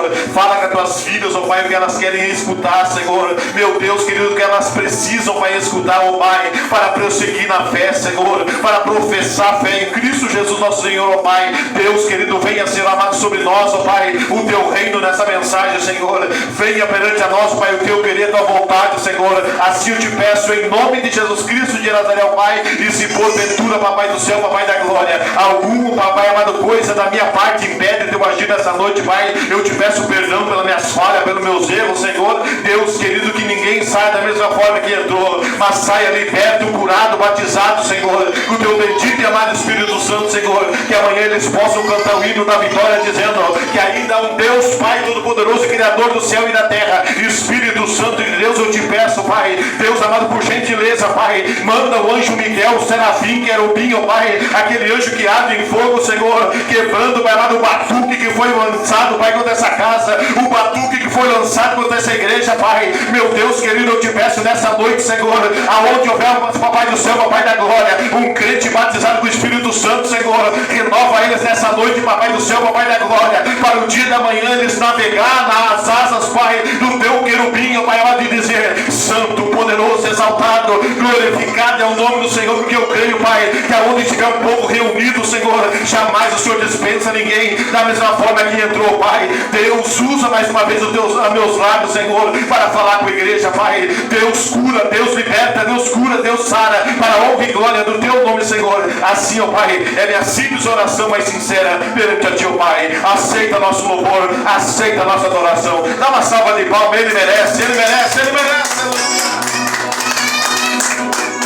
Senhor. Fala com as tuas filhas, ó Pai, o que elas querem escutar, Senhor. Meu Deus querido, o que elas precisam, Pai, escutar, ó Pai, para prosseguir na fé, Senhor, para professar a fé em Cristo Jesus, nosso Senhor, ó Pai. Deus querido, venha ser amado sobre nós, ó Pai, o teu reino nessa mensagem, Senhor. Venha perante a nós, Pai, o teu querer, a tua vontade, Senhor. Assim eu te peço em nome de Jesus Cristo de Nazaré, ó Pai. E se porventura, Papai do céu, Papai da glória, algum, Papai amado, coisa da minha parte impede de eu agir nessa noite, Pai, eu te peço perdão pelas minhas falhas, pelos meus erros, Senhor. Deus querido, que ninguém saia da mesma forma que entrou, mas saia liberto, curado, batizado, Senhor, com o teu bendito e amado Espírito Santo, Senhor. Que amanhã eles possam cantar o hino da vitória, dizendo que ainda há um Deus, Pai Todo-Poderoso, Criador do céu e da terra. Espírito Santo de Deus, eu te peço, Pai, Deus amado, por gentileza, Pai, manda o anjo Miguel, o serafim, querubim, ó Pai, aquele anjo que arde em fogo, Senhor, quebrando, Pai amado, o batuque que foi lançado, Pai, contra essa casa, o batuque que foi lançado contra essa igreja, Pai. Meu Deus querido, eu te peço nessa noite, Senhor, aonde houver, Papai do céu, Papai da glória, um crente batizado com o Espírito Santo, Senhor, renova eles nessa noite, Papai do céu, Papai da glória, para o dia da manhã eles navegar nas asas, Pai, do teu querubim, Pai, amado, de dizer: Santo, poderoso, exaltado, glorificado é o nome do Senhor, porque eu creio, Pai, que aonde estiver um povo reunido, Senhor, jamais o Senhor dispensa ninguém da mesma forma que entrou, Pai. Deus, usa mais uma vez os meus lábios, Senhor, para falar com a igreja, Pai. Deus cura, Deus liberta, Deus cura, Deus sara, para a honra e glória do teu nome, Senhor. Assim, ó Pai, é minha simples oração mais sincera perante a ti, ó Pai. Aceita nosso louvor, aceita nossa adoração. Dá uma salva de palmas, ele merece, ele merece, ele merece.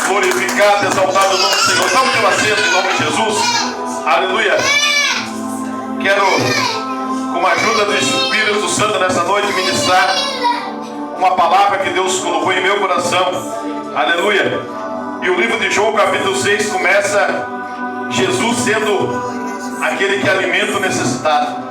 Glorificado, exaltado o nome do Senhor. Toma o teu assento em nome de Jesus. Aleluia. Quero, com a ajuda do Espírito Santo nessa noite, ministrar uma palavra que Deus colocou em meu coração. Aleluia. E o livro de João, capítulo 6, começa Jesus sendo aquele que alimenta o necessitado.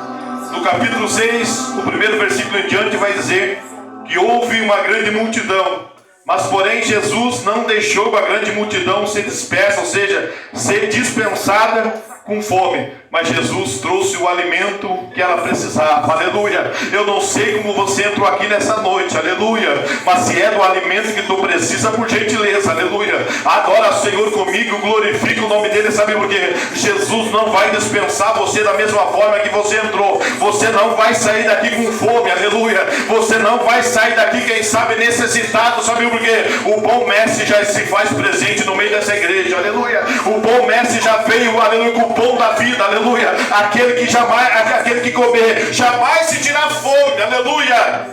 No capítulo 6, o primeiro versículo em diante vai dizer que houve uma grande multidão, mas porém Jesus não deixou a grande multidão ser dispersa, ou seja, ser dispensada com fome, mas Jesus trouxe o alimento que ela precisava. Aleluia. Eu não sei como você entrou aqui nessa noite, aleluia, mas se é do alimento que tu precisa, por gentileza, aleluia, adora o Senhor comigo, glorifica o nome dele. Sabe por quê? Jesus não vai dispensar você da mesma forma que você entrou. Você não vai sair daqui com fome, aleluia, você não vai sair daqui, quem sabe, necessitado. Sabe por quê? O bom mestre já se faz presente no meio dessa igreja, aleluia. O bom mestre já veio, aleluia, com o pão da vida, aleluia. Aquele que comer jamais se tirar fome, aleluia.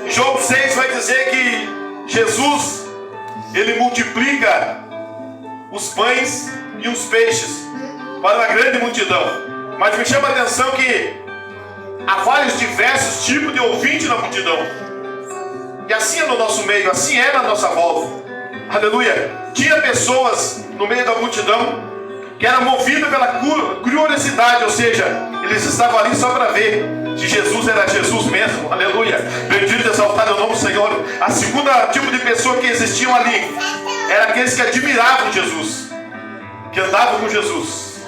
João 6 vai dizer que Jesus, ele multiplica os pães e os peixes para uma grande multidão. Mas me chama a atenção que há vários diversos tipos de ouvinte na multidão. E assim é no nosso meio, assim é na nossa volta, aleluia. Tinha pessoas no meio da multidão que eram movidas pela curiosidade, ou seja, eles estavam ali só para ver se Jesus era Jesus mesmo, aleluia. Bendito e exaltado é o nome do Senhor. A segunda tipo de pessoa que existiam ali eram aqueles que admiravam Jesus, que andavam com Jesus,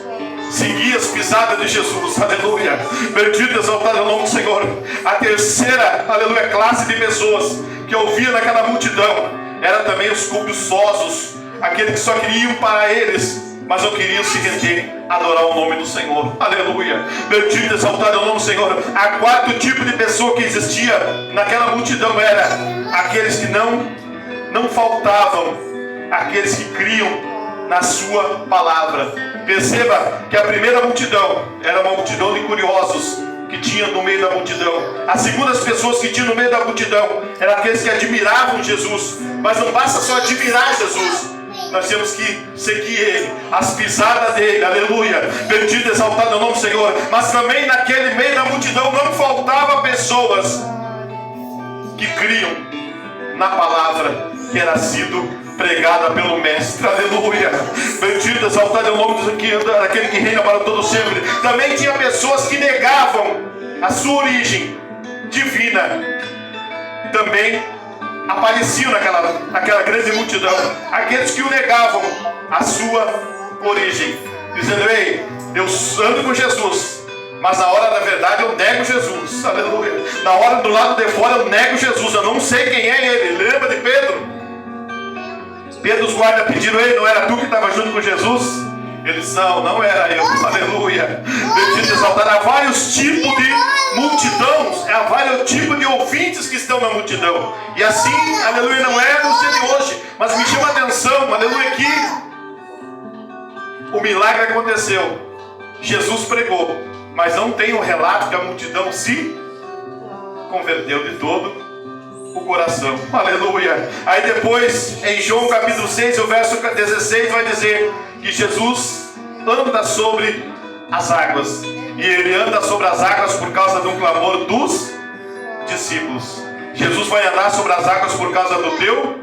seguia as pisadas de Jesus, aleluia. Bendito e exaltado é o nome do Senhor. A terceira, aleluia, classe de pessoas que ouvia naquela multidão eram também os cobiçosos, aqueles que só queriam para eles, mas não queriam se render a adorar o nome do Senhor, aleluia. Bendito e exaltado é o nome do Senhor. A quarto tipo de pessoa que existia naquela multidão era aqueles que não faltavam, aqueles que criam na sua palavra. Perceba que a primeira multidão era uma multidão de curiosos que tinha no meio da multidão. As segundas pessoas que tinham no meio da multidão eram aqueles que admiravam Jesus. Mas não basta só admirar Jesus, nós temos que seguir Ele, as pisadas dele, aleluia. Bendito e exaltado é o nome do Senhor. Mas também naquele meio da multidão não faltava pessoas que criam na palavra que era sido pregada pelo mestre, aleluia. Bendito e exaltado é o nome daquele que reina para todo sempre. Também tinha pessoas que negavam a sua origem divina, também apareciam naquela grande multidão, aqueles que o negavam a sua origem, dizendo: ei, eu ando com Jesus, Mas na hora da verdade eu nego Jesus. Aleluia. Na hora do lado de fora eu nego Jesus. Eu não sei quem é ele. Lembra de Pedro? Pedro, os guardas pediram ele, não era tu que estava junto com Jesus? Eles, não era eu. Aleluia. Bendito e exaltado. Há vários tipos de multidão. Há vários tipos de ouvintes que estão na multidão. E assim, aleluia, não é no dia de hoje. Mas me chama a atenção, aleluia, que o milagre aconteceu. Jesus pregou. Mas não tem o relato que a multidão se converteu de todo o coração. Aleluia. Aí depois, em João capítulo 6, o verso 16 vai dizer que Jesus anda sobre as águas. E ele anda sobre as águas por causa do clamor dos discípulos. Jesus vai andar sobre as águas por causa do teu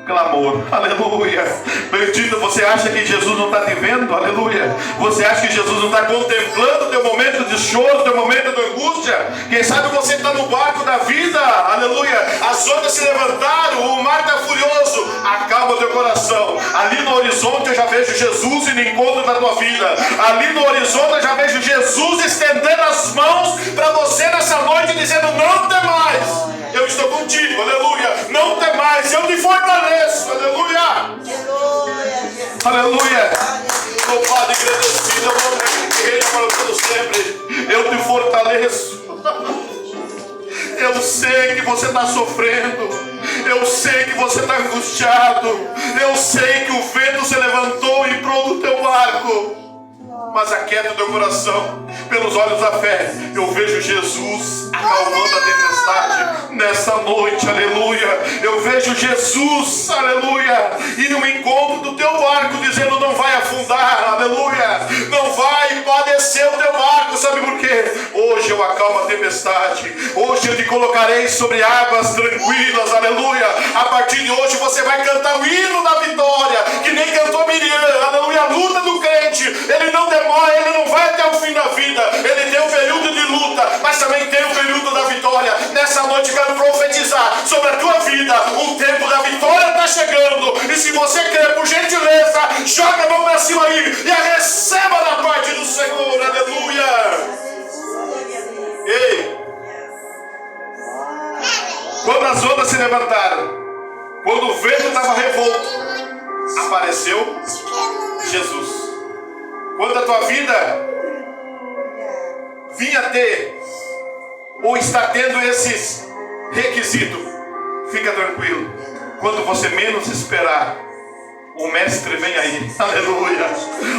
clamor. Aleluia. Bendito. Você acha que Jesus não está te vendo? Aleluia. Você acha que Jesus não está contemplando o teu momento de choro, o teu momento de angústia? Quem sabe você está no barco da vida. Aleluia. As ondas se levantaram, o mar está furioso. Acalma o teu coração. Ali no horizonte eu já vejo Jesus indo em encontro da tua vida. Ali no horizonte eu já vejo Jesus estendendo as mãos para você nessa noite, dizendo: não tem mais, eu estou contigo. Aleluia. Não tem mais, eu te fortaleço. Aleluia. Aleluia. Louvado e agradecido, eu vou reino para todo sempre. Eu te fortaleço. Eu sei que você está sofrendo. Eu sei que você está angustiado. Eu sei que o vento se levantou em prol do teu barco. Mas aquieta o teu coração. Pelos olhos da fé, eu vejo Jesus acalmando a tempestade nessa noite. Aleluia. Eu vejo Jesus, aleluia, ir no encontro do teu barco, dizendo: não vai afundar. Aleluia. Não vai padecer o teu barco. Sabe por quê? Hoje eu acalmo a tempestade. Hoje eu te colocarei sobre águas tranquilas. Aleluia. A partir de hoje você vai cantar o hino da vitória, que nem cantou Miriam. Aleluia. A luta do crente, ele não demora, ele não vai até o fim da vida. Ele tem um período de luta, mas também tem um período da vitória. Nessa noite eu quero profetizar sobre a tua vida. O tempo da vitória está chegando. E se você quer, por gentileza, joga a mão para cima aí e a receba da parte do Senhor. Aleluia. Ei, quando as ondas se levantaram, quando o vento estava revolto, apareceu Jesus. Quando a tua vida vinha ter ou está tendo esses requisitos, fica tranquilo. Quando você menos esperar, o mestre vem aí. Aleluia.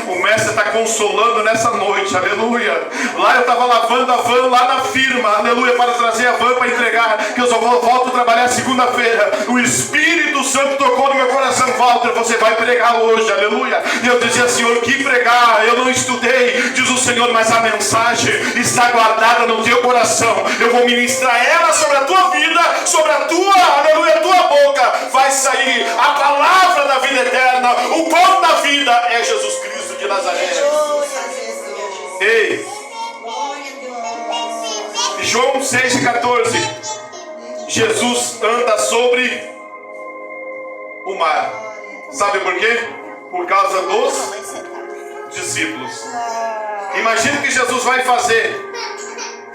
O mestre está consolando nessa noite. Aleluia. Lá eu estava lavando a van lá na firma. Aleluia. Para trazer a van para entregar, que eu só volto a trabalhar segunda-feira. O Espírito Santo tocou no meu coração: Walter, você vai pregar hoje. Aleluia. E eu dizia: Senhor, que pregar? Eu não estudei, diz o Senhor, mas a mensagem está guardada no teu coração. Eu vou ministrar ela sobre a tua vida, sobre a tua, aleluia, tua boca. Vai sair a palavra da vida eterna. O pão da vida é Jesus Cristo de Nazaré. Ei, João 6,14. Jesus anda sobre o mar. Sabe por quê? Por causa dos discípulos. Imagina o que Jesus vai fazer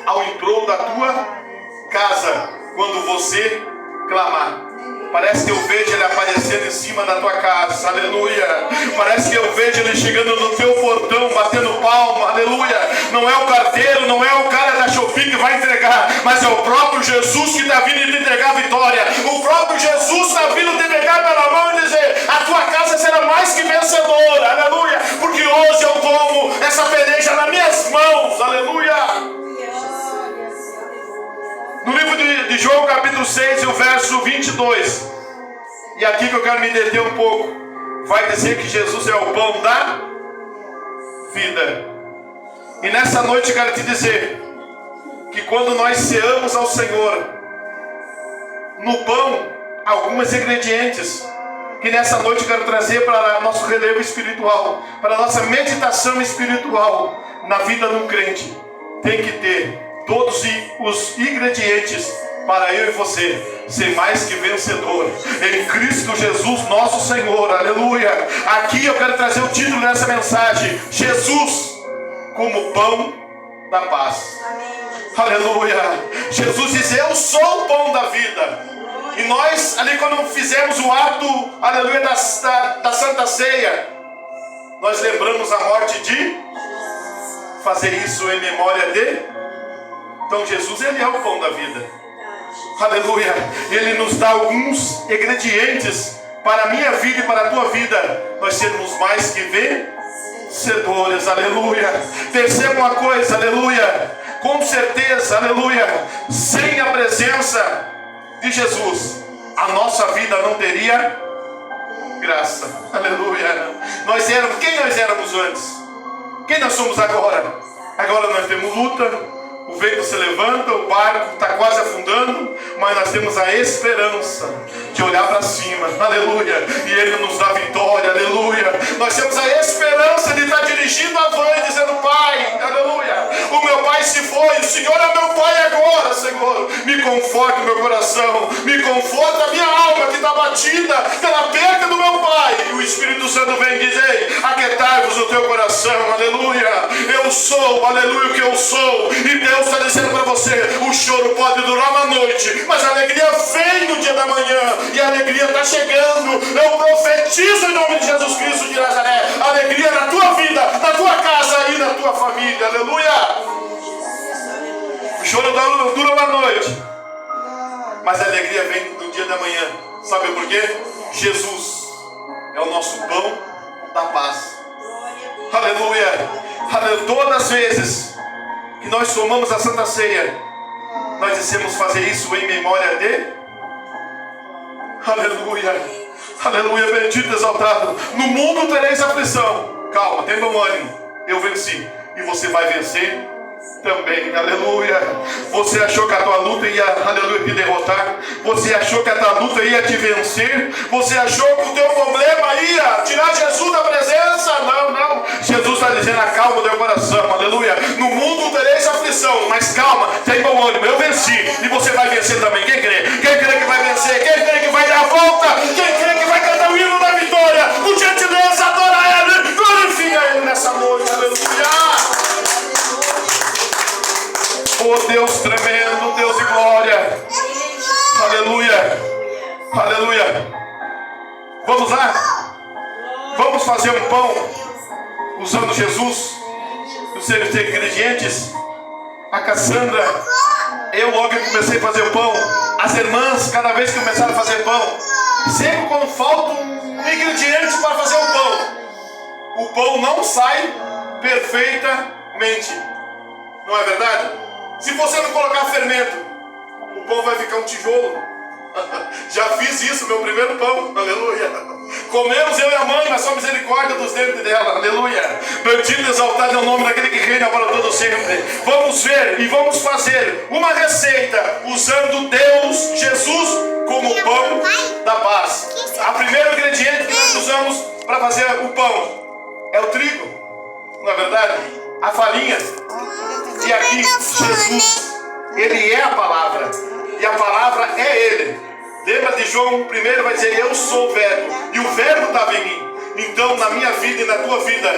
ao entrou da tua casa quando você clamar. Parece que eu vejo ele aparecendo em cima da tua casa. Aleluia. Parece que eu vejo ele chegando no teu portão, batendo palma. Aleluia. Não é o carteiro, não é o cara da Shopee que vai entregar, mas é o próprio Jesus que está vindo te entregar a vitória. O próprio Jesus está vindo te pegar pela mão e dizer: a tua casa será mais que vencedora. Aleluia. Porque hoje eu tomo essa peleja nas minhas mãos. Aleluia. No livro de João capítulo 6 e o verso 22, e aqui que eu quero me deter um pouco, vai dizer que Jesus é o pão da vida. E nessa noite eu quero te dizer que quando nós ceamos ao Senhor, no pão, alguns ingredientes que nessa noite eu quero trazer para nosso relevo espiritual, para nossa meditação espiritual na vida de um crente. Tem que ter todos os ingredientes para eu e você ser mais que vencedor em Cristo Jesus nosso Senhor. Aleluia. Aqui eu quero trazer o título dessa mensagem: Jesus como pão da paz. Aleluia. Jesus diz: eu sou o pão da vida. E nós, ali quando fizemos o ato, aleluia, da Santa Ceia, nós lembramos a morte de fazer isso em memória de. Então Jesus, Ele é o pão da vida. Aleluia. Ele nos dá alguns ingredientes para a minha vida e para a tua vida, nós sermos mais que vencedores. Aleluia. Perceba uma coisa, aleluia, com certeza, aleluia, sem a presença de Jesus, a nossa vida não teria graça. Aleluia. Quem nós éramos antes? Quem nós somos agora? Agora nós temos luta, o vento se levanta, o barco está quase afundando, mas nós temos a esperança de olhar para cima, aleluia, e Ele nos dá vitória, aleluia. Nós temos a esperança de estar dirigindo a van e dizendo: Pai, aleluia, o meu pai se foi, o Senhor é meu pai agora, Senhor, me conforta o meu coração, me conforta a minha alma que está batida pela perda do meu pai. E o Espírito Santo vem e diz: ei, aquietai-vos o teu coração, aleluia, eu sou, aleluia, o que eu sou. E Deus está dizendo para você: o choro pode durar uma noite, mas a alegria vem no dia da manhã, e a alegria está chegando. Eu profetizo em nome de Jesus Cristo de Nazaré, alegria na tua vida, na tua casa e na tua família, aleluia. O choro dura uma noite, mas a alegria vem no dia da manhã. Sabe por quê? Jesus é o nosso pão da paz. Aleluia. Aleluia. Todas as vezes que nós tomamos a Santa Ceia, nós dissemos fazer isso em memória de. Aleluia. Aleluia. Bendito, exaltado. No mundo tereis aflição. Calma, tenha bom ânimo. Eu venci. E você vai vencer também. Aleluia. Você achou que a tua luta ia, aleluia, te derrotar? Você achou que a tua luta ia te vencer? Você achou que o teu problema ia tirar Jesus da presença? Não, não. Jesus está dizendo: acalma o teu coração, aleluia. No mundo tereis aflição, mas calma, tem bom ânimo, eu venci. E você vai vencer também. Quem crê? Quem crê que vai vencer? Quem crê que vai dar a volta? Quem crê que vai cantar o hino da vitória? Com gentileza, adora Ele, glorifica Ele nessa noite, aleluia. Oh Deus tremendo, Deus de glória. Aleluia. Aleluia. Vamos lá. Vamos fazer um pão usando Jesus, os seus ingredientes. A Cassandra, eu logo que comecei a fazer o pão, as irmãs, cada vez que começaram a fazer pão, sempre quando falta um ingrediente para fazer o pão não sai perfeitamente. Não é verdade? Se você não colocar fermento, o pão vai ficar um tijolo. Já fiz isso, meu primeiro pão, aleluia. Comemos eu e a mãe, mas só misericórdia dos dentes dela, aleluia. Bendito e exaltado é o nome daquele que reina para todo sempre. Vamos ver e vamos fazer uma receita usando Deus, Jesus, como pão da paz. O primeiro ingrediente que nós usamos para fazer o pão é o trigo, não é verdade? A farinha. E aqui, Jesus, Ele é a palavra, e a palavra é Ele. Lembra de João 1 vai dizer: eu sou o verbo, e o verbo estava em mim. Então na minha vida e na tua vida,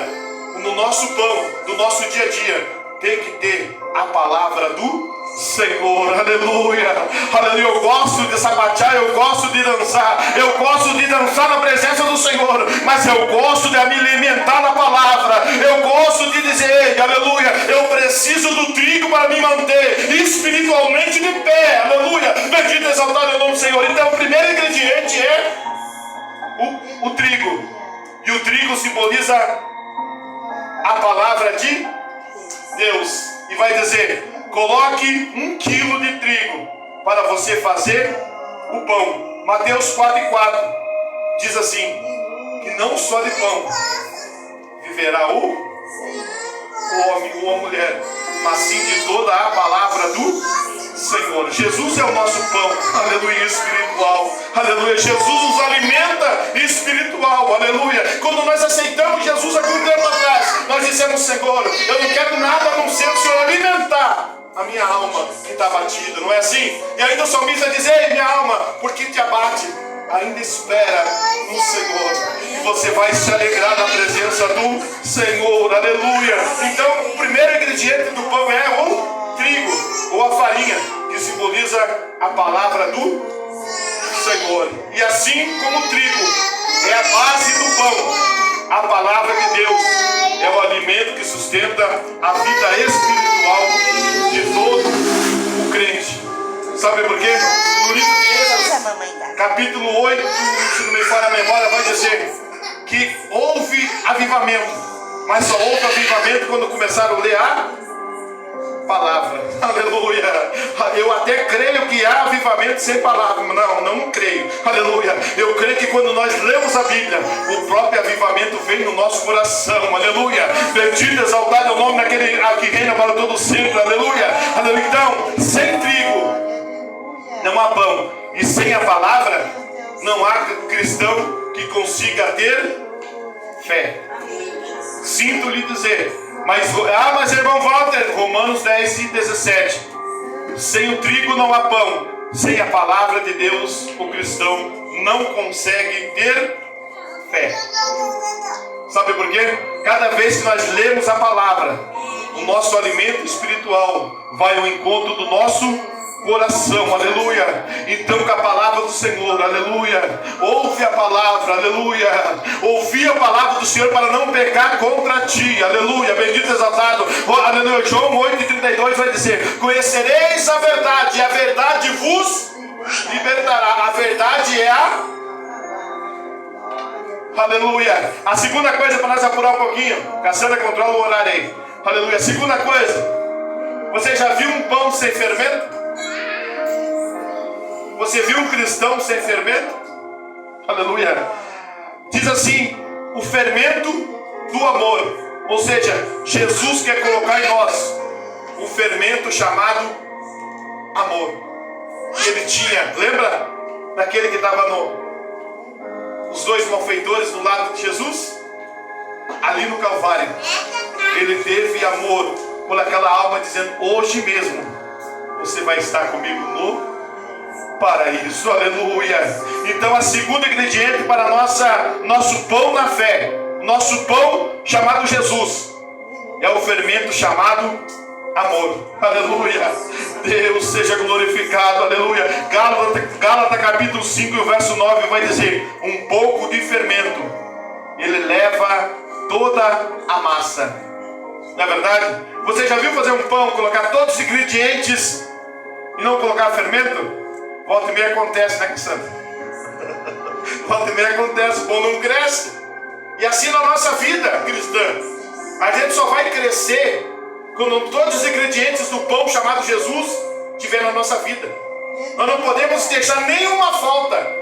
no nosso pão, do nosso dia a dia, tem que ter a palavra do Senhor, aleluia, aleluia. Eu gosto de sapatear, eu gosto de dançar na presença do Senhor, mas eu gosto de me alimentar na palavra. Eu gosto de dizer, aleluia, eu preciso do trigo para me manter espiritualmente de pé, aleluia. Bendito e exaltado é o nome do Senhor. Então o primeiro ingrediente é o trigo, e o trigo simboliza a palavra de Deus, e vai dizer: coloque 1 quilo de trigo para você fazer o pão. Mateus 4:4 diz assim: que não só de pão viverá o homem ou a mulher, mas sim de toda a palavra do Senhor. Jesus é o nosso pão, aleluia, espiritual, aleluia. Jesus nos alimenta espiritual, aleluia. Quando nós aceitamos Jesus há muito tempo atrás, nós dissemos: Senhor, eu não quero nada a não ser o Senhor alimentar a minha alma que está abatida, não é assim? E ainda o salmista diz: ei, minha alma, por que te abate? ainda espera no Senhor. E você vai se alegrar na presença do Senhor. Aleluia. Então, o primeiro ingrediente do pão é o trigo, ou a farinha, que simboliza a palavra do Senhor. E assim como o trigo é a base do pão, a palavra de Deus é o alimento que sustenta a vida espiritual de todo o crente. Sabe por quê? No livro de Êxodo, capítulo 8, se não me falha a memória, vai dizer que houve avivamento, mas só houve avivamento quando começaram a ler a palavra. Aleluia. Eu até creio que há avivamento sem palavra. Não creio. Aleluia. Eu creio que quando nós lemos a Bíblia, o próprio avivamento vem no nosso coração. Aleluia. Bendito, exaltado é o nome daquele que reina para todo sempre. Aleluia. Aleluia. Então, sem trigo não há pão, e sem a palavra não há cristão que consiga ter fé. Sinto lhe dizer, mas irmão Walter, Romanos 10 e 17, sem o trigo não há pão, sem a palavra de Deus o cristão não consegue ter fé. Sabe por quê? Cada vez que nós lemos a palavra, o nosso alimento espiritual vai ao encontro do nosso coração, aleluia. Então, com a palavra do Senhor, aleluia, ouve a palavra, aleluia, ouvi a palavra do Senhor para não pecar contra ti, aleluia, bendito e exaltado, aleluia. João 8,32 vai dizer: conhecereis a verdade, e a verdade vos libertará. A verdade é a aleluia. A segunda coisa, para nós apurar um pouquinho, Cassandra controla o horário aí, aleluia. A segunda coisa, você já viu um pão sem fermento? Você viu um cristão sem fermento? Aleluia. Diz assim: o fermento do amor. Ou seja, Jesus quer colocar em nós o fermento chamado amor. Ele tinha, lembra daquele que estava os dois malfeitores do lado de Jesus? Ali no Calvário, ele teve amor por aquela alma, dizendo: hoje mesmo você vai estar comigo no paraíso, aleluia. Então, a segunda ingrediente para nosso pão na fé, nosso pão chamado Jesus, é o fermento chamado amor, aleluia. Deus seja glorificado, aleluia. Gálatas capítulo 5 e o verso 9 vai dizer: um pouco de fermento ele leva toda a massa. Não é verdade? Você já viu fazer um pão, colocar todos os ingredientes e não colocar fermento? Volta e meia acontece, né, Cassandra? Volta e meia acontece, o pão não cresce. E assim na nossa vida cristã, a gente só vai crescer quando todos os ingredientes do pão chamado Jesus estiver na nossa vida. Nós não podemos deixar nenhuma falta.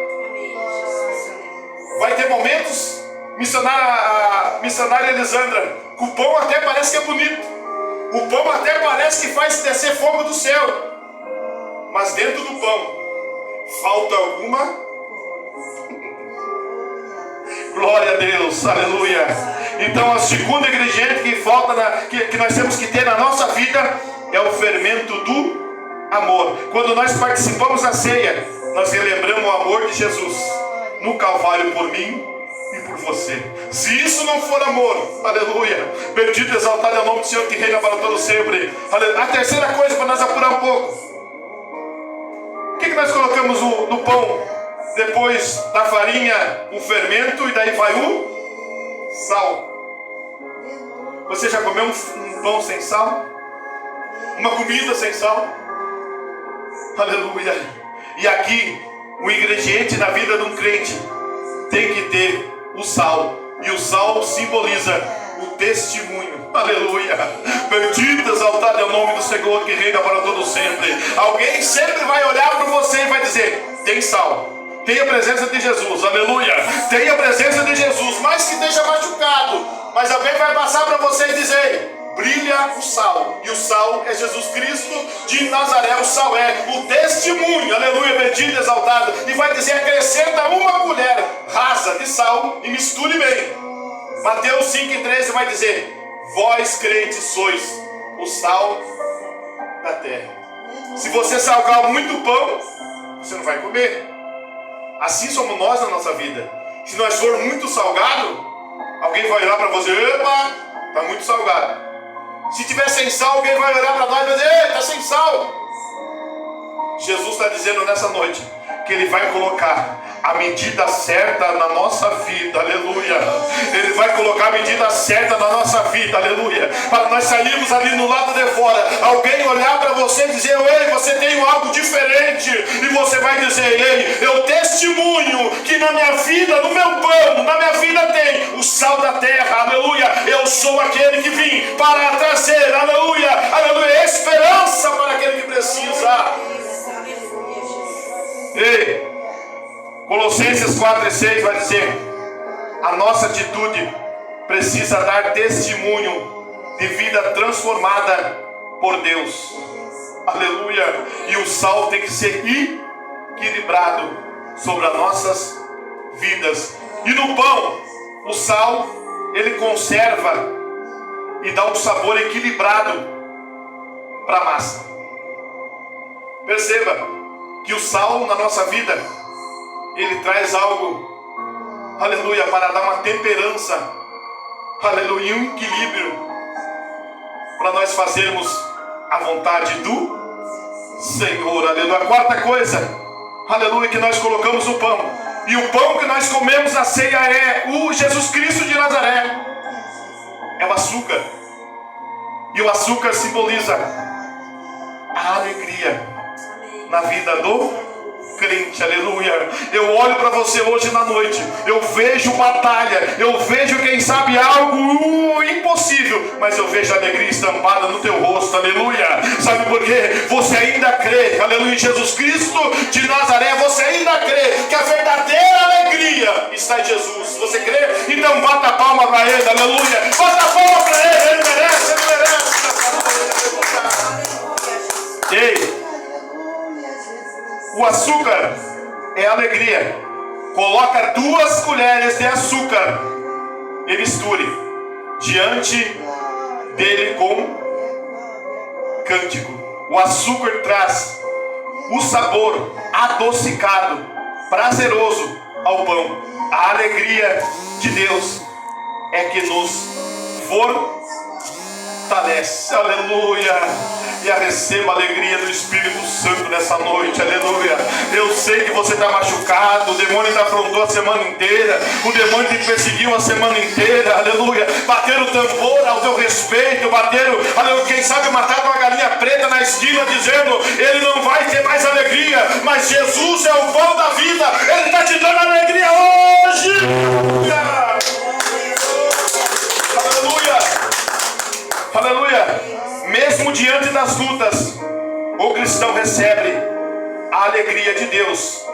Vai ter momentos, missionária Elisandra, que o pão até parece que é bonito, o pão até parece que faz descer fogo do céu, mas dentro do pão falta alguma. Glória a Deus, aleluia. Então, o segundo ingrediente que falta, que nós temos que ter na nossa vida, é o fermento do amor. Quando nós participamos da ceia, nós relembramos o amor de Jesus no Calvário por mim e por você. Se isso não for amor, aleluia, bendito e exaltado é o nome do Senhor que reina para todo sempre. Aleluia. A terceira coisa, para nós apurar um pouco, o que nós colocamos no pão? Depois da farinha, o fermento, e daí vai o sal. Você já comeu um pão sem sal? Uma comida sem sal? Aleluia. E aqui, o ingrediente na vida de um crente tem que ter o sal. E o sal simboliza o testemunho. Aleluia. Bendito, exaltado é o nome do Senhor que reina para todo sempre. Alguém sempre vai olhar para você e vai dizer: tem sal, tem a presença de Jesus, aleluia, tem a presença de Jesus, mas que esteja machucado, mas alguém vai passar para você e dizer: brilha o sal, e o sal é Jesus Cristo de Nazaré. O sal é o testemunho, aleluia, bendito, exaltado, e vai dizer: acrescenta uma colher rasa de sal e misture bem. Mateus 5,13 vai dizer: vós crentes sois o sal da terra. Se você salgar muito pão, você não vai comer. Assim somos nós na nossa vida. Se nós formos muito salgado, alguém vai olhar para você, epa, está muito salgado. Se tiver sem sal, alguém vai olhar para nós e vai dizer, ei, está sem sal. Jesus está dizendo nessa noite que Ele vai colocar a medida certa na nossa vida, aleluia. Ele vai colocar a medida certa na nossa vida, aleluia. Para nós sairmos ali no lado de fora, alguém olhar para você e dizer, ei, você tem algo diferente. E você vai dizer, ei, eu testemunho que na minha vida, no meu plano, na minha vida tem o sal da terra, aleluia. Eu sou aquele que vim para trazer, aleluia, aleluia, esperança para aquele que precisa. Ei, Colossenses 4:6 vai dizer, a nossa atitude precisa dar testemunho de vida transformada por Deus, aleluia. E o sal tem que ser equilibrado sobre as nossas vidas. E no pão, o sal, ele conserva e dá um sabor equilibrado para a massa. Perceba que o sal na nossa vida, ele traz algo, aleluia, para dar uma temperança, aleluia, um equilíbrio, para nós fazermos a vontade do Senhor, aleluia. A quarta coisa, aleluia, que nós colocamos o pão, e o pão que nós comemos na ceia é o Jesus Cristo de Nazaré, é o açúcar, e o açúcar simboliza a alegria na vida do crente, aleluia. Eu olho para você hoje na noite, eu vejo batalha, eu vejo quem sabe algo impossível, mas eu vejo alegria estampada no teu rosto, aleluia. Sabe por quê? Você ainda crê, aleluia, em Jesus Cristo de Nazaré. Você ainda crê que a verdadeira alegria está em Jesus. Você crê? Então bata a palma para Ele, aleluia. Bata a palma para Ele, Ele merece, Ele merece. Ei, o açúcar é alegria. Coloca 2 colheres de açúcar e misture diante dele com cântico. O açúcar traz o sabor adocicado, prazeroso ao pão. A alegria de Deus é que nos fortalece, aleluia. E receba a alegria do Espírito Santo nessa noite, aleluia. Eu sei que você está machucado, o demônio te afrontou a semana inteira, o demônio te perseguiu a semana inteira, aleluia. Bateram o tambor ao teu respeito, bateram, aleluia, quem sabe mataram uma galinha preta na esquina, dizendo, ele não vai ter mais alegria, mas Jesus é o pão da vida, ele está te dando alegria hoje, aleluia, aleluia, aleluia. Mesmo diante das lutas, o cristão recebe a alegria de Deus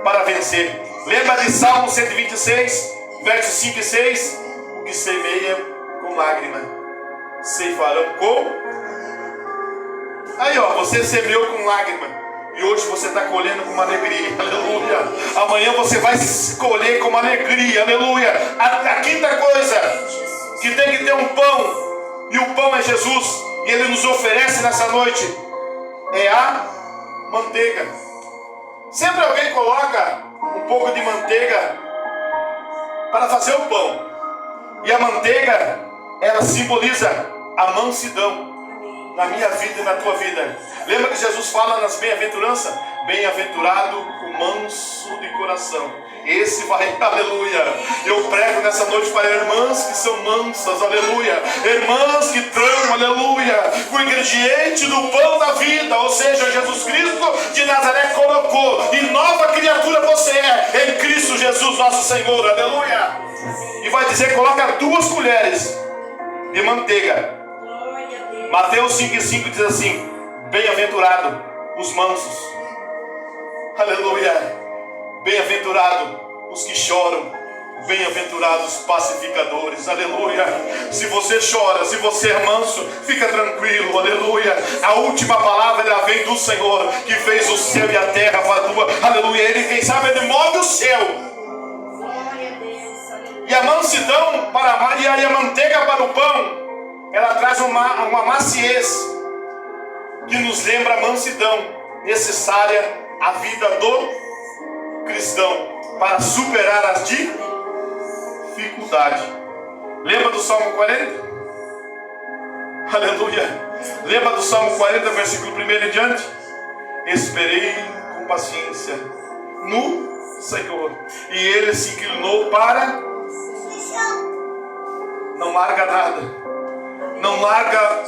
para vencer. Lembra de Salmo 126, versos 5 e 6? O que semeia com lágrima, ceifarão com... Aí ó, você semeou com lágrima, e hoje você está colhendo com uma alegria, aleluia. Amanhã você vai colher com uma alegria, aleluia. A quinta coisa, que tem que ter um pão, e o pão é Jesus, e Ele nos oferece nessa noite, é a manteiga. Sempre alguém coloca um pouco de manteiga para fazer o pão. E a manteiga, ela simboliza a mansidão na minha vida e na tua vida. Lembra que Jesus fala nas bem-aventuranças? Bem-aventurado o manso de coração. Esse vai, aleluia. Eu prego nessa noite para irmãs que são mansas, aleluia. Irmãs que tramam, aleluia, o ingrediente do pão da vida, ou seja, Jesus Cristo de Nazaré colocou, e nova criatura você é em Cristo Jesus nosso Senhor, aleluia. E vai dizer, coloca 2 colheres de manteiga. Mateus 5,5 diz assim, bem-aventurado os mansos, aleluia. Bem-aventurado os que choram, bem-aventurados os pacificadores, aleluia. Se você chora, se você é manso, fica tranquilo, aleluia. A última palavra ela vem do Senhor, que fez o céu e a terra para a tua, aleluia. Ele, quem sabe, ele move o céu. E a mansidão para e a manteiga para o pão, ela traz uma maciez que nos lembra a mansidão necessária à vida do cristão para superar as dificuldades. Lembra do Salmo 40? Aleluia. Lembra do Salmo 40, versículo 1 em diante? Esperei com paciência no Senhor, e Ele se inclinou para... Não larga nada. Não larga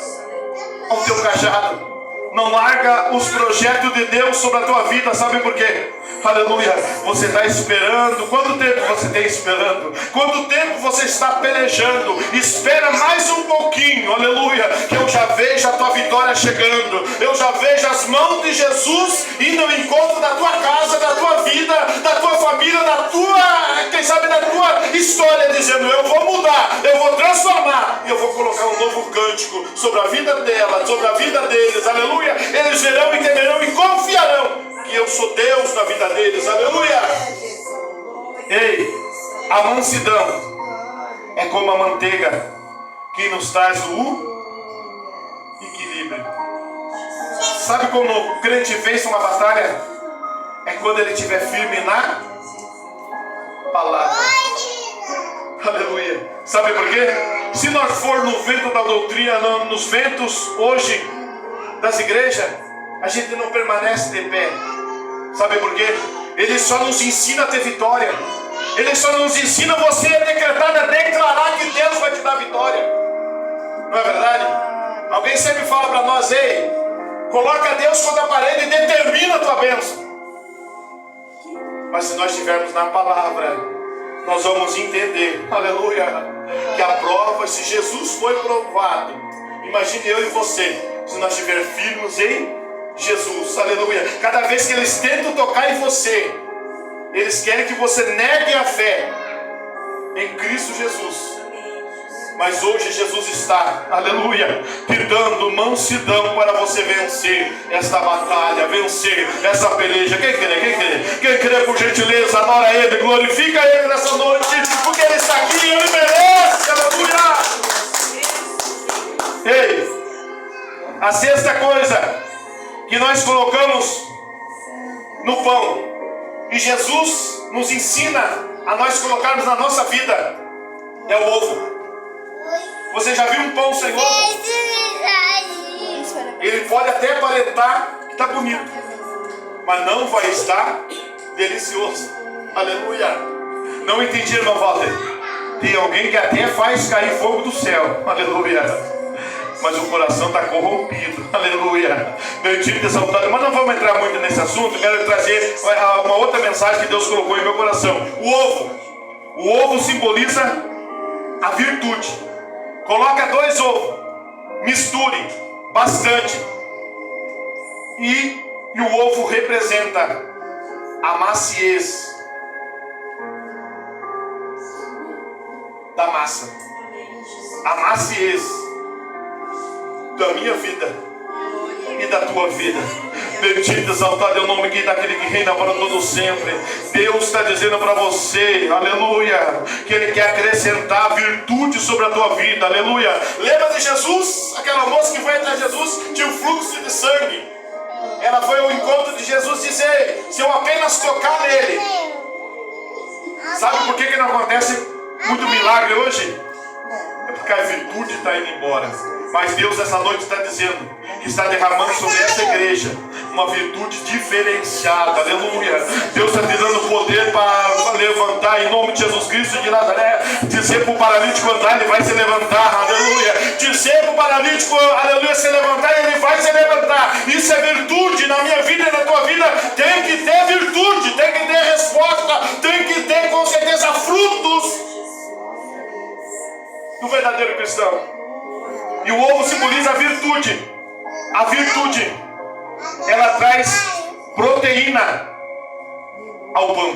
o teu cajado. Não larga os projetos de Deus sobre a tua vida. Sabe por quê? Aleluia. Você está esperando. Quanto tempo você tem esperando? Quanto tempo você está pelejando? Espera mais um pouquinho. Aleluia. Que eu já vejo a tua vitória chegando. Eu já vejo as mãos de Jesus indo ao encontro da tua casa, da tua vida, da tua família, da tua, quem sabe, da tua história, dizendo: eu vou mudar, eu vou transformar, e eu vou colocar um novo cântico sobre a vida dela, sobre a vida deles. Aleluia. Eles verão e temerão e confiarão que eu sou Deus na vida deles. Aleluia. Ei, a mansidão é como a manteiga que nos traz o equilíbrio. Sabe como o crente vence uma batalha? É quando ele estiver firme na palavra. Aleluia. Sabe por quê? Se nós for no vento da doutrina, nos ventos hoje das igrejas, a gente não permanece de pé. Sabe por quê? Ele só nos ensina a ter vitória. Ele só nos ensina você a decretar, a declarar que Deus vai te dar vitória. Não é verdade? Alguém sempre fala para nós: ei, coloca Deus contra a parede e determina a tua bênção. Mas se nós estivermos na palavra, nós vamos entender, aleluia, que a prova, se Jesus foi provado, imagine eu e você, se nós estivermos firmes em Jesus, aleluia. Cada vez que eles tentam tocar em você, eles querem que você negue a fé em Cristo Jesus. Mas hoje Jesus está, aleluia, te dando mansidão para você vencer esta batalha, vencer essa peleja. Quem crê? Quem crê? Quem crê, por gentileza, adora Ele, glorifica Ele nessa noite, porque Ele está aqui e Ele merece, aleluia. Ei, a sexta coisa que nós colocamos no pão, e Jesus nos ensina a nós colocarmos na nossa vida, é o ovo. Você já viu um pão sem ovo? Ele pode até aparentar que está bonito, mas não vai estar delicioso. Aleluia. Não entendi, irmão Walter? Tem alguém que até faz cair fogo do céu. Aleluia. Mas o coração está corrompido. Aleluia. Bendito e exaltado. Mas não vamos entrar muito nesse assunto. Quero trazer uma outra mensagem que Deus colocou em meu coração. O ovo. O ovo simboliza a virtude. Coloca 2 ovos, misture bastante, e o ovo representa a maciez da massa, a maciez da minha vida e da tua vida. Bendito, exaltado é o nome daquele que reina para todo sempre. Deus está dizendo para você, aleluia, que Ele quer acrescentar virtude sobre a tua vida, aleluia. Lembra de Jesus? Aquela moça que foi atrás de Jesus, tinha um fluxo de sangue. Ela foi ao encontro de Jesus e disse: ei, se eu apenas tocar nele. Sabe por que não acontece muito milagre hoje? É porque a virtude está indo embora. Mas Deus essa noite está dizendo que está derramando sobre essa igreja uma virtude diferenciada, aleluia. Deus está te dando poder para levantar em nome de Jesus Cristo de Nazaré. Dizer para o paralítico andar, ele vai se levantar, aleluia. Dizer para o paralítico, aleluia, se levantar, ele vai se levantar. Isso é virtude na minha vida e na tua vida. Tem que ter virtude, tem que ter resposta, tem que ter com certeza frutos do verdadeiro cristão. E o ovo simboliza a virtude. A virtude, ela traz proteína ao pão.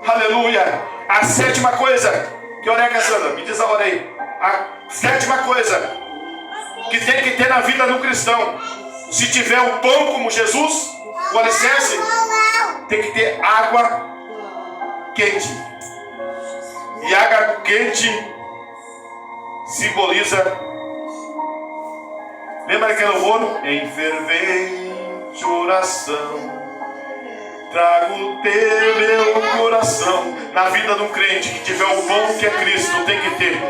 Aleluia. A sétima coisa, que hora é, Cassandra? Me diz a hora aí. A sétima coisa que tem que ter na vida do cristão, se tiver o pão como Jesus, o alicerce, tem que ter água quente. E água quente simboliza, lembra aquele louvor? Em fervente oração trago teu meu coração. Na vida de um crente que tiver o pão que é Cristo, tem que ter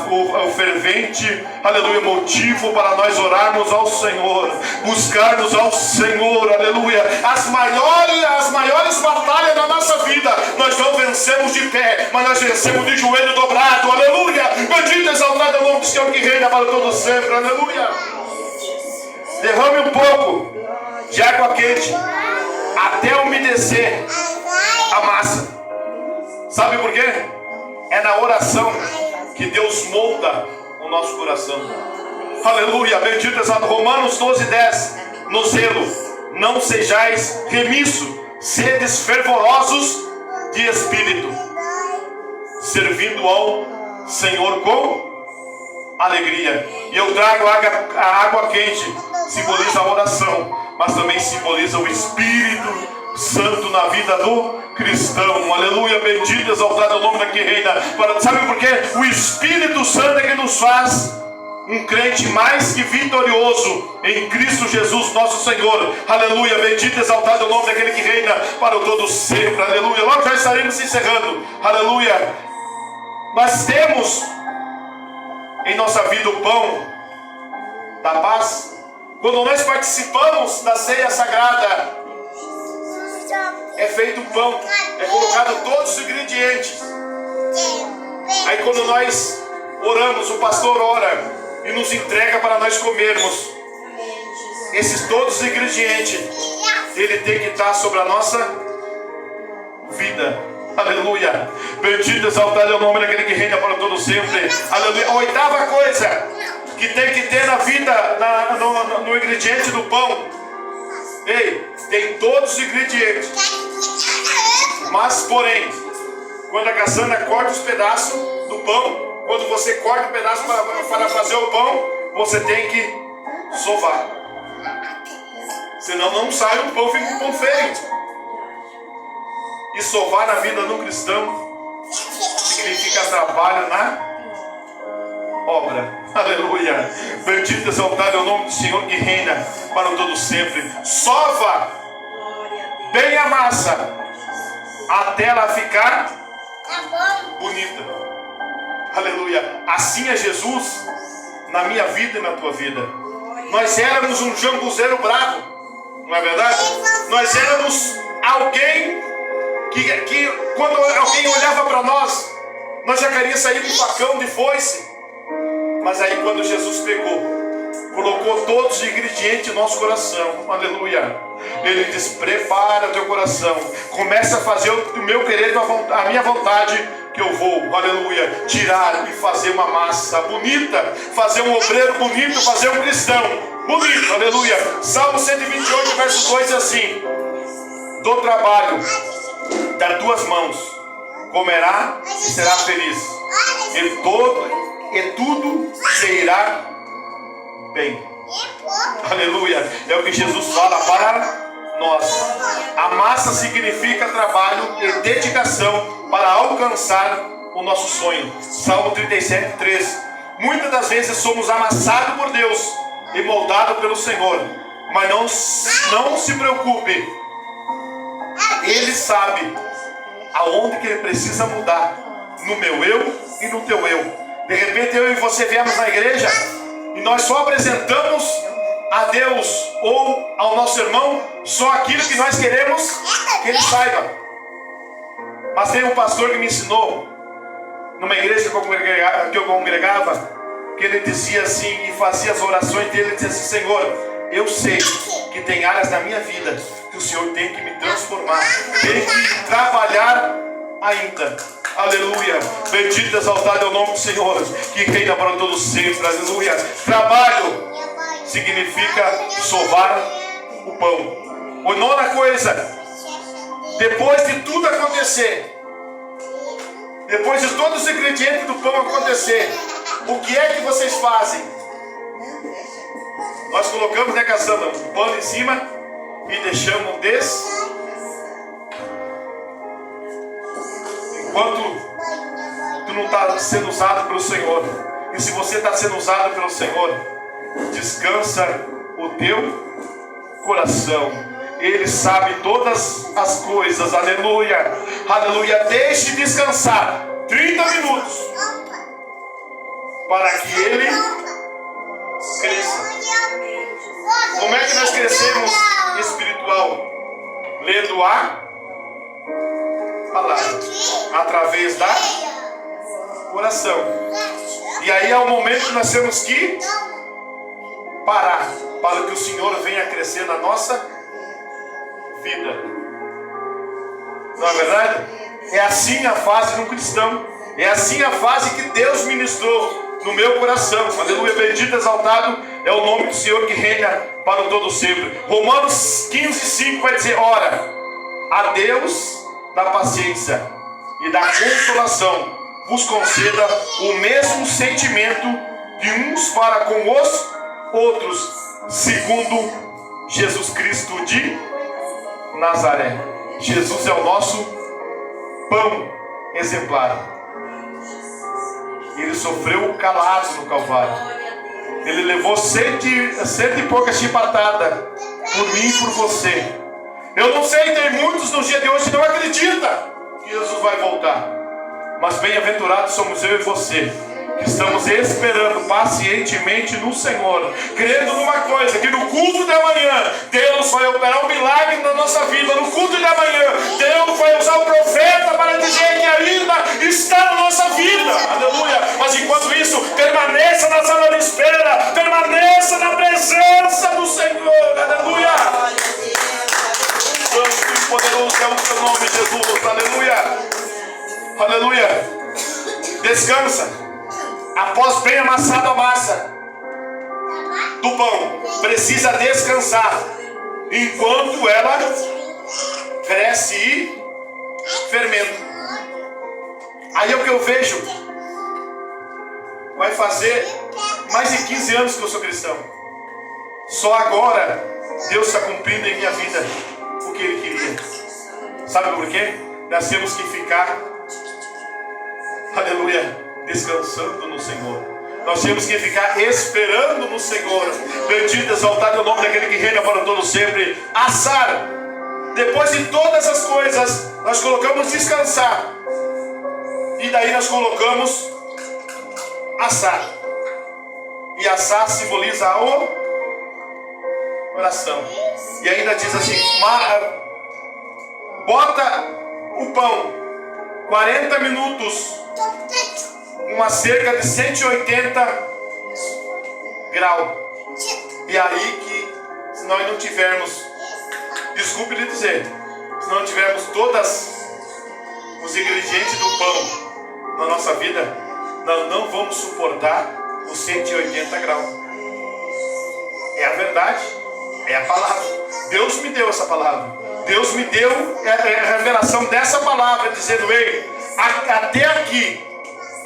o fervente, aleluia, motivo para nós orarmos ao Senhor, buscarmos ao Senhor, aleluia. As maiores batalhas da nossa vida, nós não vencemos de pé, mas nós vencemos de joelho dobrado, aleluia. Bendito e exaltado é o nome do Senhor que reina para todo sempre, aleluia. Derrame um pouco de água quente até umedecer a massa. Sabe por quê? É na oração que Deus molda o nosso coração. Aleluia, bendito exato. Romanos 12:10. No zelo não sejais remisso, sedes fervorosos de espírito, servindo ao Senhor com alegria. E eu trago a água quente, simboliza a oração, mas também simboliza o Espírito Santo na vida do cristão. Aleluia, bendito, exaltado é o nome daquele reina. Sabe por quê? O Espírito Santo é que nos faz um crente mais que vitorioso em Cristo Jesus nosso Senhor. Aleluia, bendito, exaltado é o nome daquele que reina para o todo sempre. Aleluia, logo já estaremos encerrando. Aleluia. Nós temos em nossa vida o pão da paz. Quando nós participamos da ceia sagrada, é feito o pão, é colocado todos os ingredientes. Aí quando nós oramos, o pastor ora e nos entrega para nós comermos. Esses todos os ingredientes, ele tem que estar sobre a nossa vida. Aleluia, bendito, exaltado é o nome daquele que reina para todo sempre. Aleluia. A oitava coisa que tem que ter na vida, no ingrediente do pão. Ei, tem todos os ingredientes. Mas, porém, quando a caçana corta os pedaços do pão, quando você corta o pedaço para fazer o pão, você tem que sovar. Senão não sai o pão, fica um pão feio. E sovar na vida do cristão significa trabalho na obra. Aleluia. Bendito, exaltado é o nome do Senhor que reina para todo sempre. Sova bem a massa até ela ficar bonita. Aleluia. Assim é Jesus na minha vida e na tua vida. Nós éramos um jambuzeiro bravo, não é verdade? Nós éramos alguém que quando alguém olhava para nós já queria sair com facão de foice. Mas aí quando Jesus pegou, colocou todos os ingredientes no nosso coração, aleluia, ele diz: prepara teu coração, começa a fazer o meu querer, a minha vontade, que eu vou, aleluia, tirar e fazer uma massa bonita, fazer um obreiro bonito, fazer um cristão bonito, aleluia. Salmo 128, verso 2 assim: do trabalho das tuas mãos comerá e será feliz, e tudo se irá bem. Aleluia. É o que Jesus fala para nós. A massa significa trabalho e dedicação para alcançar o nosso sonho. Salmo 37:3. Muitas das vezes somos amassados por Deus e moldados pelo Senhor, mas não se preocupe, Ele sabe aonde que Ele precisa mudar, no meu eu e no teu eu. De repente eu e você viemos na igreja e nós só apresentamos a Deus ou ao nosso irmão só aquilo que nós queremos que ele saiba. Mas tem um pastor que me ensinou, numa igreja que eu congregava, que ele dizia assim, e fazia as orações dele, ele dizia assim: Senhor, eu sei que tem áreas da minha vida que o Senhor tem que me transformar, tem que trabalhar ainda. Aleluia, bendito e exaltado é o nome do Senhor que reina para todos sempre. Aleluia. Trabalho significa sovar o pão. A nona coisa, depois de tudo acontecer, depois de todos os ingredientes do pão acontecer, o que é que vocês fazem? Nós colocamos, né, caçamba, o pano em cima e deixamos enquanto tu não está sendo usado pelo Senhor. E se você está sendo usado pelo Senhor, descansa o teu coração. Ele sabe todas as coisas. Aleluia. Aleluia. Deixe descansar 30 minutos para que Ele cresça. Como é que nós crescemos espiritual? Lendo a palavra, através da oração. E aí é o momento que nós temos que parar, para que o Senhor venha crescer na nossa vida. Não é verdade? É assim a fase de um cristão. É assim a fase que Deus ministrou no meu coração. Aleluia, bendito, exaltado é o nome do Senhor que reina para o todo sempre. Romanos 15:5 vai dizer: ora, a Deus da paciência e da consolação vos conceda o mesmo sentimento de uns para com os outros, segundo Jesus Cristo de Nazaré. Jesus é o nosso pão exemplar. Ele sofreu calado no Calvário. Ele levou cento e poucas chibatadas por mim e por você. Eu não sei, tem muitos no dia de hoje que não acreditam que Jesus vai voltar. Mas bem-aventurados somos eu e você, que estamos esperando pacientemente no Senhor, crendo numa coisa, que no culto da manhã Deus vai operar um milagre na nossa vida. No culto da manhã Deus vai usar o profeta para dizer que ainda está na nossa vida. Aleluia. Mas enquanto isso, permaneça na sala de espera, permaneça na presença do Senhor. Aleluia. Santo e poderoso é o teu nome, Jesus. Aleluia. Aleluia. Descansa. Após bem amassado a massa do pão, precisa descansar enquanto ela cresce e fermenta. Aí é o que eu vejo. Vai fazer mais de 15 anos que eu sou cristão. Só agora Deus está cumprindo em minha vida o que Ele queria. Sabe por quê? Nós temos que ficar, aleluia, descansando no Senhor. Nós temos que ficar esperando no Senhor. Bendito, exaltado é o nome daquele que reina para todo sempre. Assar. Depois de todas as coisas, nós colocamos descansar. E daí nós colocamos assar. E assar simboliza a oração. E ainda diz assim: bota o pão 40 minutos, uma cerca de 180 graus. E aí que, se nós não tivermos, desculpe lhe dizer, se não tivermos todos os ingredientes do pão na nossa vida, nós não vamos suportar os 180 graus. É a verdade, é a palavra. Deus me deu essa palavra. Deus me deu a revelação dessa palavra, dizendo: ei, até aqui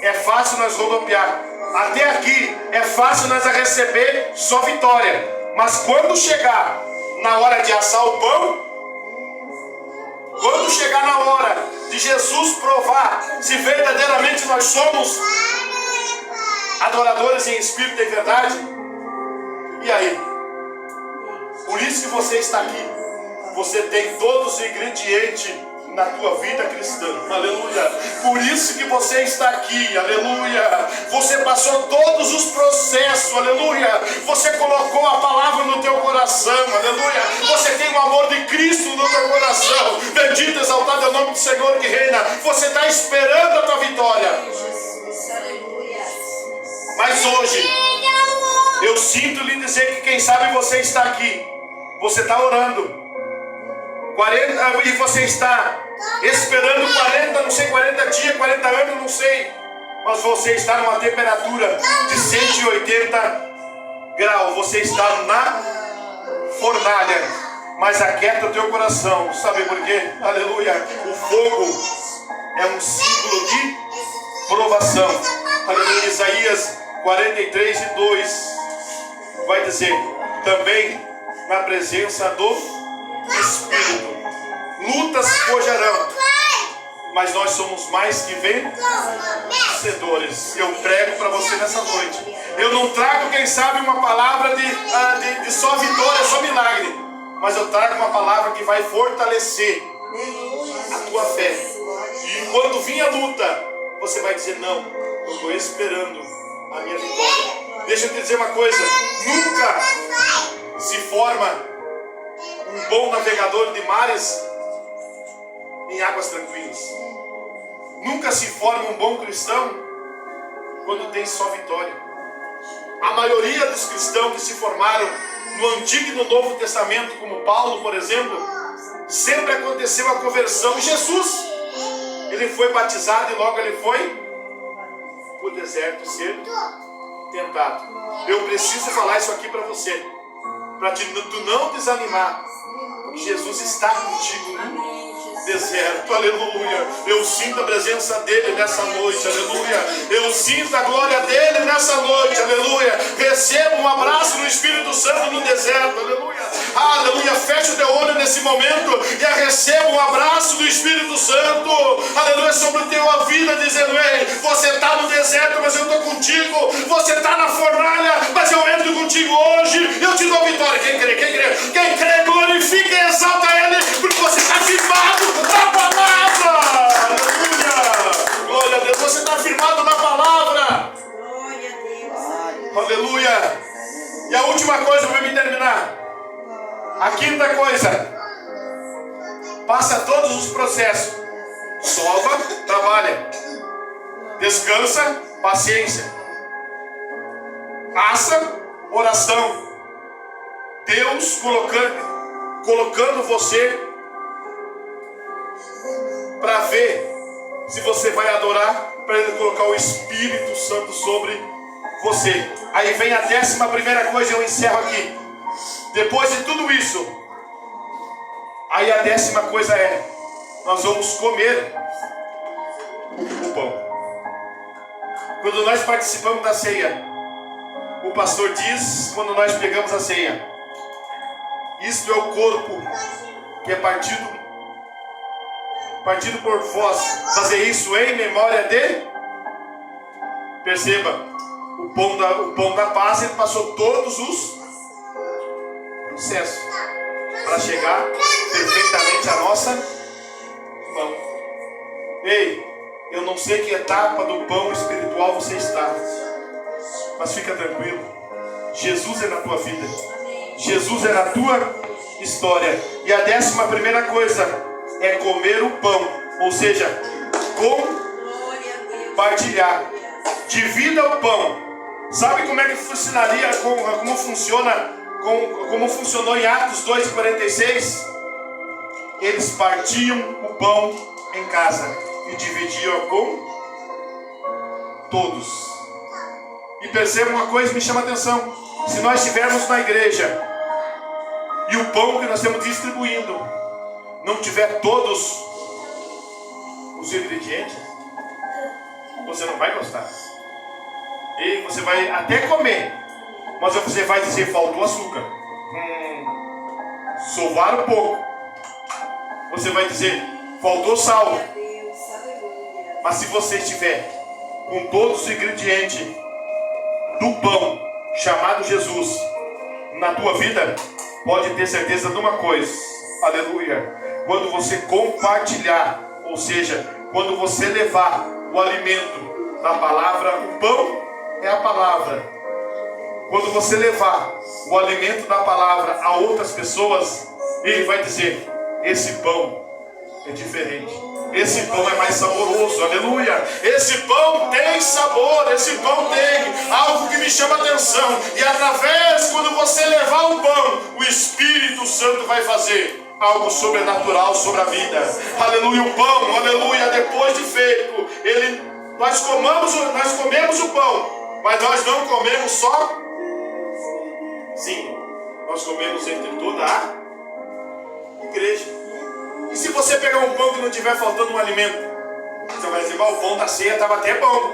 é fácil nós rodopiar, até aqui é fácil nós receber só vitória. Mas quando chegar na hora de assar o pão, quando chegar na hora de Jesus provar se verdadeiramente nós somos adoradores em espírito e verdade, e aí? Por isso que você está aqui. Você tem todos os ingredientes na tua vida cristã. Aleluia. Por isso que você está aqui. Aleluia. Você passou todos os processos. Aleluia. Você colocou a palavra no teu coração. Aleluia. Você tem o amor de Cristo no teu coração. Bendito, exaltado é o nome do Senhor que reina. Você está esperando a tua vitória. Mas hoje eu sinto lhe dizer que, quem sabe, você está aqui. Você está orando 40, e você está esperando 40, não sei, 40 dias, 40 anos, não sei. Mas você está numa temperatura de 180 graus. Você está na fornalha. Mas aquieta o teu coração. Sabe por quê? Aleluia. O fogo é um símbolo de provação. Aleluia. Isaías 43:2 vai dizer: também na presença do Espírito lutas forjarão, mas nós somos mais que vencedores. Eu prego para você nessa noite. Eu não trago, quem sabe, uma palavra de só vitória, só milagre. mas eu trago uma palavra que vai fortalecer a tua fé. E quando vir a luta, você vai dizer: não, eu estou esperando a minha vitória. Deixa eu te dizer uma coisa: nunca se forma um bom navegador de mares em águas tranquilas. Nunca se forma um bom cristão quando tem só vitória. A maioria dos cristãos que se formaram no Antigo e no Novo Testamento, como Paulo, por exemplo, sempre aconteceu a conversão em Jesus. Ele foi batizado e logo ele foi para o deserto ser tentado. Eu preciso falar isso aqui para você, para tu não desanimar, porque Jesus está contigo no deserto. Aleluia. Eu sinto a presença dele nessa noite. Aleluia. Eu sinto a glória dele nessa noite. Aleluia. Receba um abraço do Espírito Santo no deserto. Aleluia. Aleluia. Feche o teu olho nesse momento e receba um abraço do Espírito Santo. Aleluia. Sobre a tua vida, dizendo: ei, você está no deserto, mas eu estou contigo. Você está na fornalha, mas eu entro contigo hoje. Eu te dou vitória. Quem crê? Quem crê? Quem crê, glorifica e exalta ele, porque você está firmado na palavra. Aleluia. Glória a Deus. Você está firmado na palavra. Glória a Deus. Aleluia. E a última coisa para me terminar. A quinta coisa. Passa todos os processos. Sova, trabalha. Descansa, paciência. Aça, oração. Deus colocando você para ver se você vai adorar, para ele colocar o Espírito Santo sobre você. Aí vem a 11ª coisa, eu encerro aqui. Depois de tudo isso, aí a 10ª coisa é: nós vamos comer o pão. Quando nós participamos da ceia, o pastor diz, quando nós pegamos a ceia: isto é o corpo que é partido por vós. Fazer isso em memória de... Perceba, o pão da paz, ele passou todos os processos para chegar perfeitamente à nossa mão. Ei, eu não sei que etapa do pão espiritual você está, mas fica tranquilo. Jesus é na tua vida. Jesus é na tua história. E a 11ª coisa é comer o pão, ou seja, compartilhar. Divida o pão. Sabe como é que funcionaria, como funcionou em Atos 2:46? Eles partiam o pão em casa e dividiam com todos. E perceba uma coisa que me chama a atenção: se nós estivermos na igreja e o pão que nós estamos distribuindo não tiver todos os ingredientes, você não vai gostar. E você vai até comer, mas você vai dizer: faltou açúcar, sovar um pouco. Você vai dizer: faltou sal. Mas se você estiver com todos os ingredientes do pão chamado Jesus na tua vida, pode ter certeza de uma coisa. Aleluia. Quando você compartilhar, ou seja, quando você levar o alimento da palavra, o pão é a palavra. Quando você levar o alimento da palavra a outras pessoas, ele vai dizer: esse pão é diferente, esse pão é mais saboroso. Aleluia. Esse pão tem sabor, esse pão tem algo que me chama a atenção. E através, quando você levar o pão, o Espírito Santo vai fazer algo sobrenatural sobre a vida. Aleluia. O pão, aleluia, depois de feito, nós comemos o pão, mas nós não comemos só. Sim, nós comemos entre toda a igreja. E se você pegar um pão que não tiver faltando um alimento, você vai dizer: o pão da ceia estava até bom,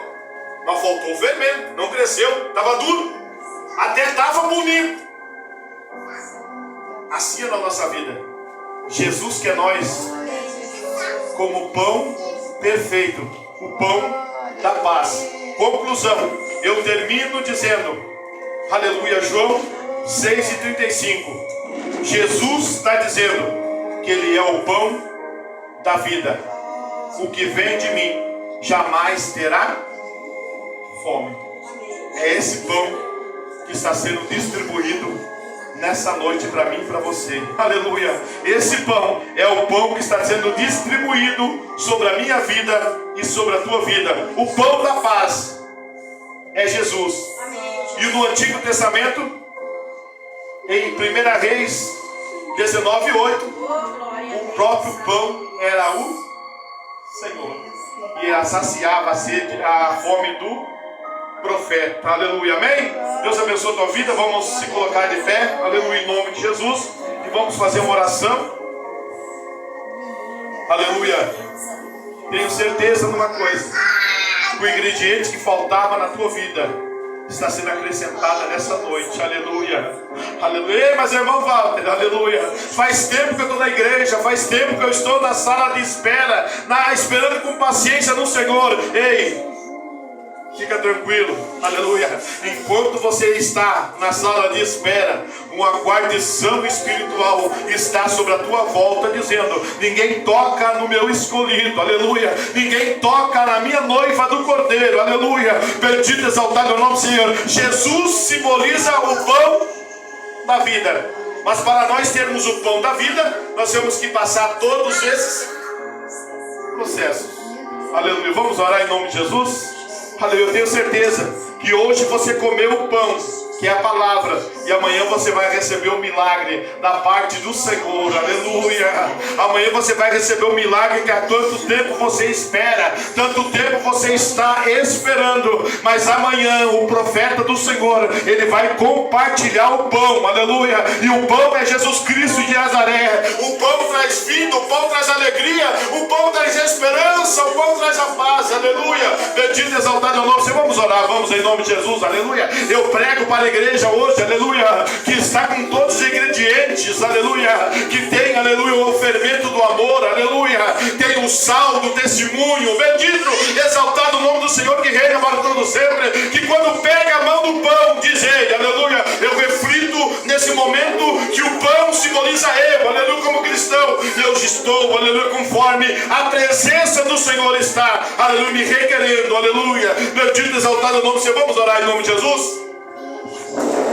mas faltou o fermento, não cresceu, estava duro, até estava bonito. Assim é na nossa vida. Jesus quer nós como pão perfeito, o pão da paz. Conclusão, eu termino dizendo, aleluia, João 6:35. Jesus está dizendo que Ele é o pão da vida. O que vem de mim jamais terá fome. É esse pão que está sendo distribuído nessa noite para mim e para você. Aleluia. Esse pão é o pão que está sendo distribuído sobre a minha vida e sobre a tua vida. O pão da paz é Jesus. E no Antigo Testamento, em 1 Reis 19:8, o próprio pão era o Senhor. E saciava a sede, a fome do profeta. Aleluia, amém? Deus abençoe a tua vida. Vamos se colocar de pé, aleluia, em nome de Jesus, e vamos fazer uma oração. Aleluia. Tenho certeza de uma coisa: o ingrediente que faltava na tua vida está sendo acrescentada nessa noite. Aleluia. Aleluia. Mas irmão Walter, aleluia, faz tempo que eu estou na igreja, faz tempo que eu estou na sala de espera, esperando com paciência no Senhor. Ei, fica tranquilo, aleluia. Enquanto você está na sala de espera, uma guarnição espiritual está sobre a tua volta, dizendo: ninguém toca no meu escolhido, aleluia. Ninguém toca na minha noiva do Cordeiro, aleluia. Bendito, exaltado é o nome do Senhor. Jesus simboliza o pão da vida. Mas para nós termos o pão da vida, nós temos que passar todos esses processos. Aleluia. Vamos orar em nome de Jesus? Aleluia. Eu tenho certeza que hoje você comeu o pão, que é a palavra, e amanhã você vai receber um milagre da parte do Senhor. Aleluia. Amanhã você vai receber um milagre que há tanto tempo você espera, tanto tempo você está esperando. Mas amanhã o profeta do Senhor, ele vai compartilhar o pão. Aleluia. E o pão é Jesus Cristo de Nazaré. O pão traz vida, o pão traz alegria, o pão traz esperança, o pão traz a paz. Aleluia. Bendito e exaltado é o nome do Senhor. Vamos orar, vamos em nome de Jesus. Aleluia. Eu prego para a igreja hoje, aleluia, que está com todos os ingredientes, aleluia, que tem, aleluia, o fermento do amor, aleluia, tem o sal do testemunho. Bendito, exaltado o nome do Senhor, que reina para todo sempre, que quando pega a mão do pão, diz ele, aleluia, eu reflito nesse momento que o pão simboliza eu, aleluia, como cristão, eu estou, aleluia, conforme a presença do Senhor está, aleluia, me requerendo, aleluia. Bendito, exaltado o nome do Senhor. Vamos orar em nome de Jesus.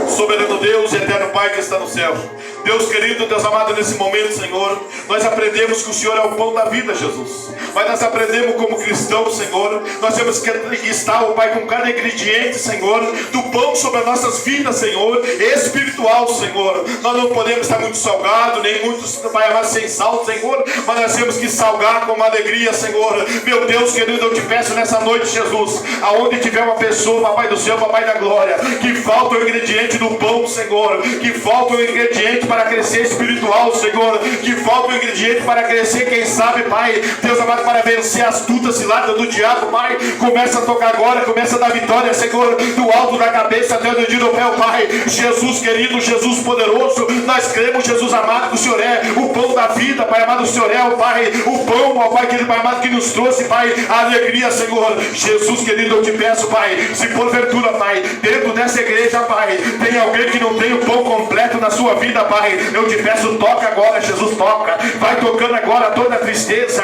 Soberano Deus e eterno Pai que está no céu, Deus querido, Deus amado, nesse momento, Senhor, nós aprendemos que o Senhor é o pão da vida, Jesus. Mas nós aprendemos como cristãos, Senhor, nós temos que estar, ó Pai, com cada ingrediente, Senhor, do pão sobre as nossas vidas, Senhor, espiritual, Senhor. Nós não podemos estar muito salgado, nem muito, Pai amado, sem sal, Senhor, mas nós temos que salgar com uma alegria, Senhor. Meu Deus querido, eu te peço nessa noite, Jesus, aonde tiver uma pessoa, Papai do céu, Papai da glória, que falta o ingrediente do pão, Senhor, que falta o ingrediente para crescer espiritual, Senhor, que falta o ingrediente para crescer, quem sabe, Pai, Deus amado, para vencer as astutas ciladas do diabo, Pai, começa a tocar agora, começa a dar vitória, Senhor, do alto da cabeça até o dedinho do pé, Pai. Jesus querido, Jesus poderoso, nós cremos, Jesus amado, que o Senhor é o pão da vida, Pai amado, o Senhor é o Pai, o pão, ó Pai querido, Pai amado, que nos trouxe, Pai, a alegria, Senhor. Jesus querido, eu te peço, Pai, se porventura, Pai, dentro dessa igreja, Pai, tem alguém que não tem o pão completo na sua vida, Pai, eu te peço, toca agora, Jesus, toca, vai tocando agora toda a tristeza,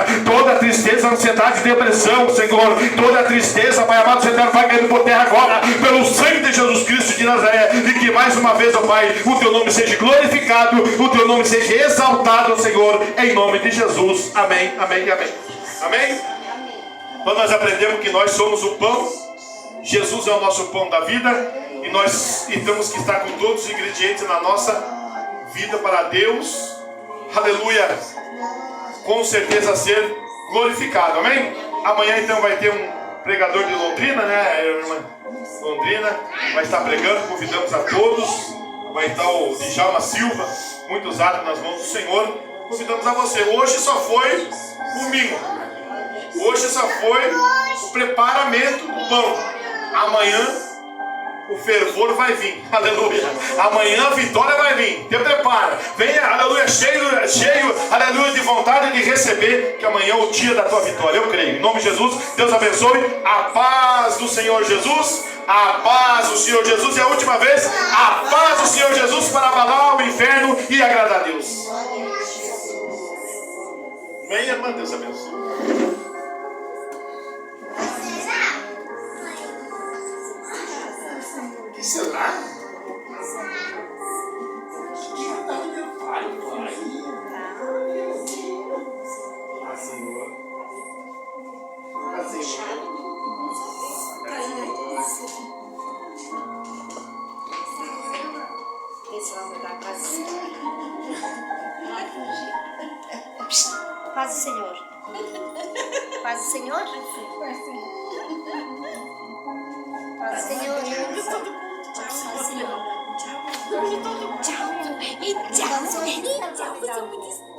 ansiedade, depressão, Senhor, toda a tristeza, Pai amado, você vai caindo por terra agora, pelo sangue de Jesus Cristo de Nazaré, e que mais uma vez, ó Pai, o teu nome seja glorificado, o teu nome seja exaltado, Senhor, em nome de Jesus, amém, amém e amém, amém? Então nós aprendemos que nós somos o pão, Jesus é o nosso pão da vida, e nós temos que estar com todos os ingredientes na nossa vida para Deus, aleluia, com certeza ser glorificado, amém? Amanhã então vai ter um pregador de Londrina, né, irmã? Londrina vai estar pregando, convidamos a todos, vai estar o Djalma Silva, muito usado nas mãos do Senhor, convidamos a você. Hoje só foi o mimo, hoje só foi o preparamento do pão, amanhã o fervor vai vir, aleluia. Amanhã a vitória vai vir, te prepara, venha, aleluia, cheio, aleluia, de vontade de receber, que amanhã é o dia da tua vitória, eu creio, em nome de Jesus. Deus abençoe, a paz do Senhor Jesus, a paz do Senhor Jesus, e a última vez, a paz do Senhor Jesus, para abalar o inferno e agradar a Deus. Amém, irmã, Deus abençoe. Que será? Paz do Senhor. Paz do Senhor. Paz do Senhor. Tchau. Tchau. Tchau. Tchau. Tchau.